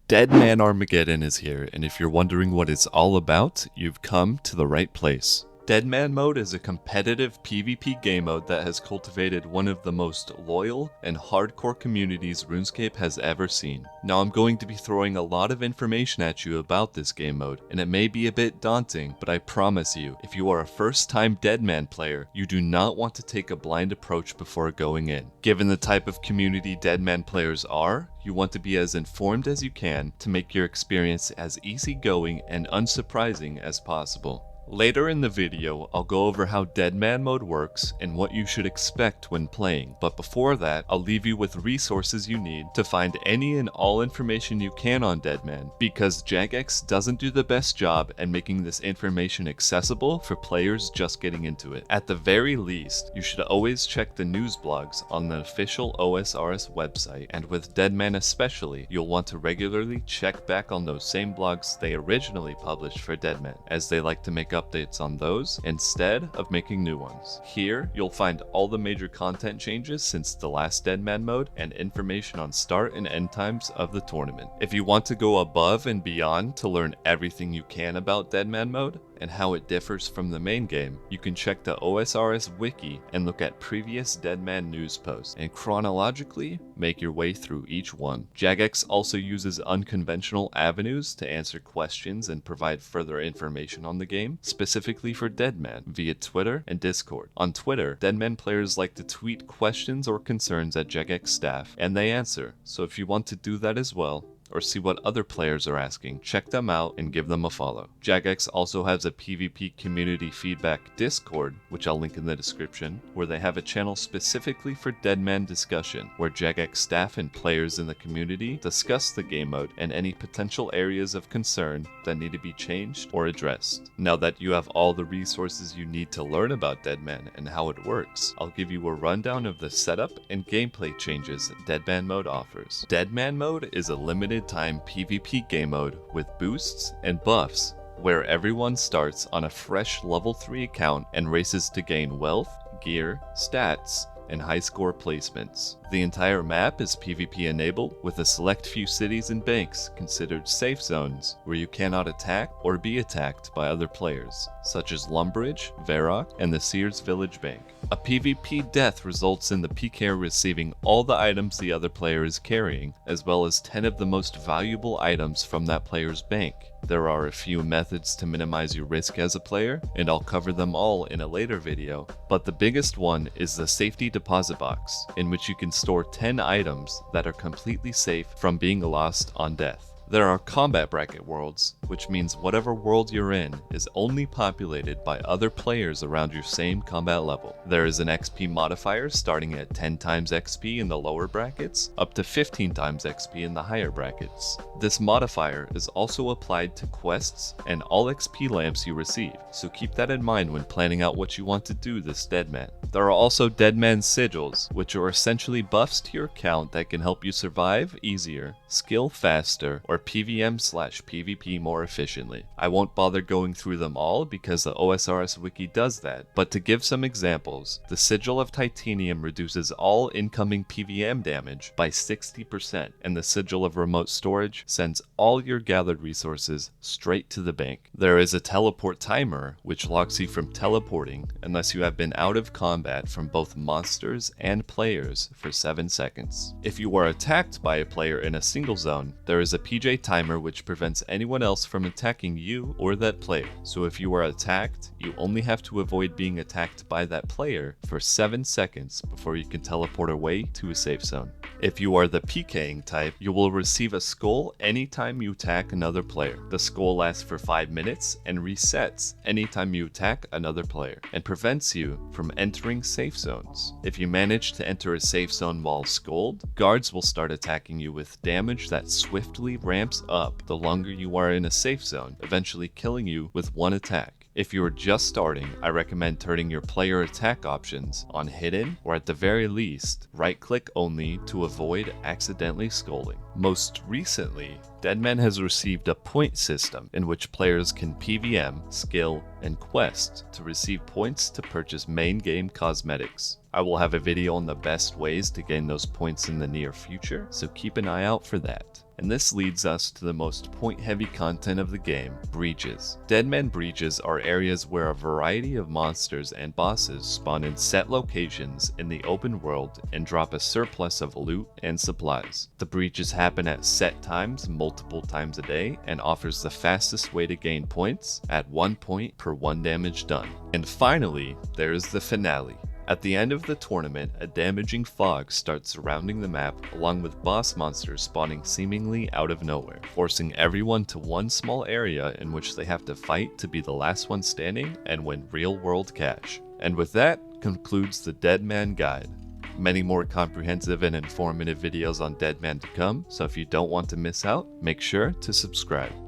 Deadman Armageddon is here, and if you're wondering what it's all about, you've come to the right place. Deadman Mode is a competitive PvP game mode that has cultivated one of the most loyal and hardcore communities RuneScape has ever seen. Now I'm going to be throwing a lot of information at you about this game mode, and it may be a bit daunting, but I promise you, if you are a first-time Deadman player, you do not want to take a blind approach before going in. Given the type of community Deadman players are, you want to be as informed as you can to make your experience as easygoing and unsurprising as possible. Later in the video, I'll go over how Deadman Mode works and what you should expect when playing, but before that, I'll leave you with resources you need to find any and all information you can on Deadman, because Jagex doesn't do the best job at making this information accessible for players just getting into it. At the very least, you should always check the news blogs on the official OSRS website, and with Deadman especially, you'll want to regularly check back on those same blogs they originally published for Deadman, as they like to make updates on those instead of making new ones. Here, you'll find all the major content changes since the last Deadman Mode and information on start and end times of the tournament. If you want to go above and beyond to learn everything you can about Deadman Mode and how it differs from the main game, you can check the OSRS Wiki and look at previous Deadman news posts and chronologically make your way through each one. Jagex also uses unconventional avenues to answer questions and provide further information on the game, specifically for Deadman, via Twitter and Discord. On Twitter, Deadman players like to tweet questions or concerns at Jagex staff, and they answer, so if you want to do that as well, or see what other players are asking, check them out and give them a follow. Jagex also has a PvP community feedback Discord, which I'll link in the description, where they have a channel specifically for Deadman discussion, where Jagex staff and players in the community discuss the game mode and any potential areas of concern that need to be changed or addressed. Now that you have all the resources you need to learn about Deadman and how it works, I'll give you a rundown of the setup and gameplay changes Deadman Mode offers. Deadman Mode is a limited time PvP game mode with boosts and buffs where everyone starts on a fresh level 3 account and races to gain wealth, gear, stats, and high score placements. The entire map is PvP enabled with a select few cities and banks considered safe zones where you cannot attack or be attacked by other players, such as Lumbridge, Varrock, and the Sears Village Bank. A PvP death results in the PKer receiving all the items the other player is carrying, as well as 10 of the most valuable items from that player's bank. There are a few methods to minimize your risk as a player, and I'll cover them all in a later video, but the biggest one is the safety deposit box, in which you can store 10 items that are completely safe from being lost on death. There are combat bracket worlds, which means whatever world you're in is only populated by other players around your same combat level. There is an XP modifier starting at 10 times XP in the lower brackets, up to 15 times XP in the higher brackets. This modifier is also applied to quests and all XP lamps you receive, so keep that in mind when planning out what you want to do this Deadman. There are also Deadman sigils, which are essentially buffs to your account that can help you survive easier, skill faster, or PvM/PvP more efficiently. I won't bother going through them all because the OSRS Wiki does that, but to give some examples, the Sigil of Titanium reduces all incoming PvM damage by 60%, and the Sigil of Remote Storage sends all your gathered resources straight to the bank. There is a teleport timer, which locks you from teleporting unless you have been out of combat from both monsters and players for 7 seconds. If you are attacked by a player in a single zone, there is a PJ timer which prevents anyone else from attacking you or that player. So if you are attacked, you only have to avoid being attacked by that player for 7 seconds before you can teleport away to a safe zone. If you are the PKing type, you will receive a skull anytime you attack another player. The skull lasts for 5 minutes and resets anytime you attack another player, and prevents you from entering safe zones. If you manage to enter a safe zone while skulled, guards will start attacking you with damage that swiftly ramps up the longer you are in a safe zone, eventually killing you with one attack. If you are just starting, I recommend turning your player attack options on hidden, or at the very least, right click only to avoid accidentally skulling. Most recently, Deadman has received a point system in which players can PvM, skill, and quest to receive points to purchase main game cosmetics. I will have a video on the best ways to gain those points in the near future, so keep an eye out for that. And this leads us to the most point-heavy content of the game, breaches. Deadman breaches are areas where a variety of monsters and bosses spawn in set locations in the open world and drop a surplus of loot and supplies. The breaches happen at set times multiple times a day and offers the fastest way to gain points at 1 point per 1 damage done. And finally, there is the finale. At the end of the tournament, a damaging fog starts surrounding the map along with boss monsters spawning seemingly out of nowhere, forcing everyone to one small area in which they have to fight to be the last one standing and win real world cash. And with that concludes the Deadman Guide. Many more comprehensive and informative videos on Deadman to come, so if you don't want to miss out, make sure to subscribe.